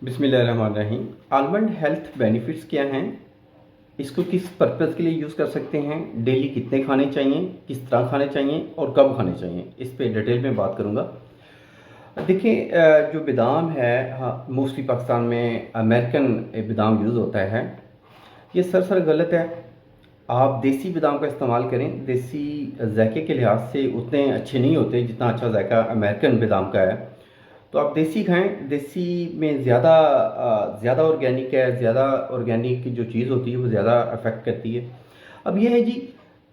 बिस्मिल्लाहिर्रहमानिर्रहीम। Almond health benefits क्या हैं, इसको किस पर्पज़ के लिए यूज़ कर सकते हैं, डेली कितने खाने चाहिए, किस तरह खाने चाहिए और कब खाने चाहिए, इस पे डिटेल में बात करूँगा। देखिए, जो बादाम है, हाँ, मोस्टली पाकिस्तान में अमेरिकन बादाम यूज़ होता है। ये सरासर गलत है। आप देसी बादाम का इस्तेमाल करें। देसी जायके के लिहाज से उतने अच्छे नहीं होते जितना अच्छा जायका अमेरिकन बादाम का है। तो आप देसी खाएं। देसी में ज़्यादा ऑर्गेनिक है, ज़्यादा ऑर्गेनिक की जो चीज़ होती है वो ज़्यादा अफेक्ट करती है। अब यह है जी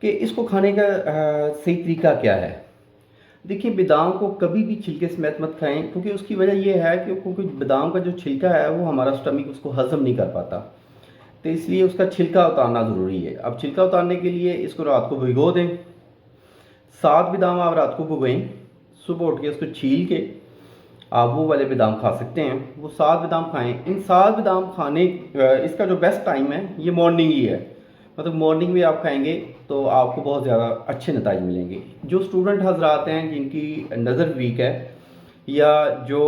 कि इसको खाने का सही तरीका क्या है। देखिए, बादाम को कभी भी छिलके समेत मत खाएं, क्योंकि उसकी वजह यह है कि क्योंकि बादाम का जो छिलका है वो हमारा स्टमक उसको हज़म नहीं कर पाता, तो इसलिए उसका छिलका उतारना ज़रूरी है। अब छिलका उतारने के लिए इसको रात को भिगो दें। 7 बादाम आप रात को भिगोएं, सुबह उठ के उसको छील के आप वो वाले बादाम खा सकते हैं। वो 7 बादाम खाएं। इन 7 बादाम खाने इसका जो बेस्ट टाइम है ये मॉर्निंग ही है। मतलब मॉर्निंग में आप खाएंगे तो आपको बहुत ज़्यादा अच्छे नतीजे मिलेंगे। जो स्टूडेंट हजरात हैं जिनकी नज़र वीक है या जो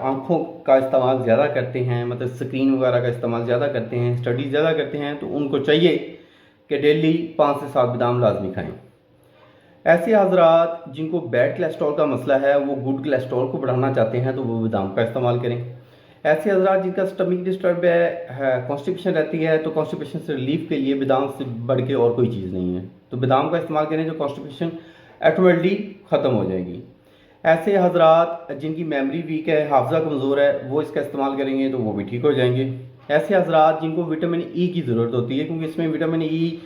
आँखों का इस्तेमाल ज़्यादा करते हैं, मतलब स्क्रीन वगैरह का इस्तेमाल ज़्यादा करते हैं, स्टडी ज़्यादा करते हैं, तो उनको चाहिए कि डेली 5 से 7 बादाम लाजमी खाएँ। ऐसे हजरात जिनको बैड कोलेस्ट्रॉल का मसला है, वो गुड कोलेस्ट्रॉल को बढ़ाना चाहते हैं, तो वो बादाम का इस्तेमाल करें। ऐसे हजरात जिनका स्टमक डिस्टर्ब है, कॉन्स्टिपेशन रहती है, तो कॉन्स्टिपेशन से रिलीफ के लिए बादाम से बढ़ के और कोई चीज़ नहीं है, तो बादाम का इस्तेमाल करें, जो कॉन्स्टिपेशन ऑटोमेटिकली ख़त्म हो जाएगी। ऐसे हजरात जिनकी मेमोरी वीक है, हाफजा कमज़ोर है, वो इसका इस्तेमाल करेंगे तो वो भी ठीक हो जाएंगे। ऐसे हजरात जिनको विटामिन ई की ज़रूरत होती है, क्योंकि इसमें विटामिन ई,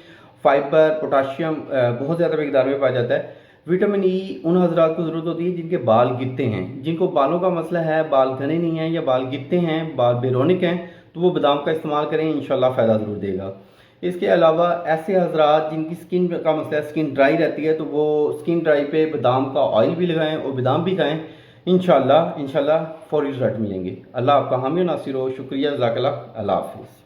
फाइबर, पोटाशियम बहुत ज़्यादा मकदार में पाया जाता है। विटामिन ई उन हजरात को ज़रूरत होती है जिनके बाल गिरते हैं, जिनको बालों का मसला है, बाल घने नहीं हैं या बाल गिरते हैं, बाल बेरोनिक हैं, तो वो बादाम का इस्तेमाल करें, इंशाल्लाह फ़ायदा ज़रूर देगा। इसके अलावा ऐसे हजरात जिनकी स्किन का मसला है, स्किन ड्राई रहती है, तो वो स्किन ड्राई पे बादाम का ऑयल भी लगाएं और बादाम भी खाएं। इंशाल्लाह फौरी रिजल्ट मिलेंगे। अल्लाह आपका हामी नासिर हो। शुक्रिया, जज़ाकल्लाह। अल्लाह हाफ़िज़।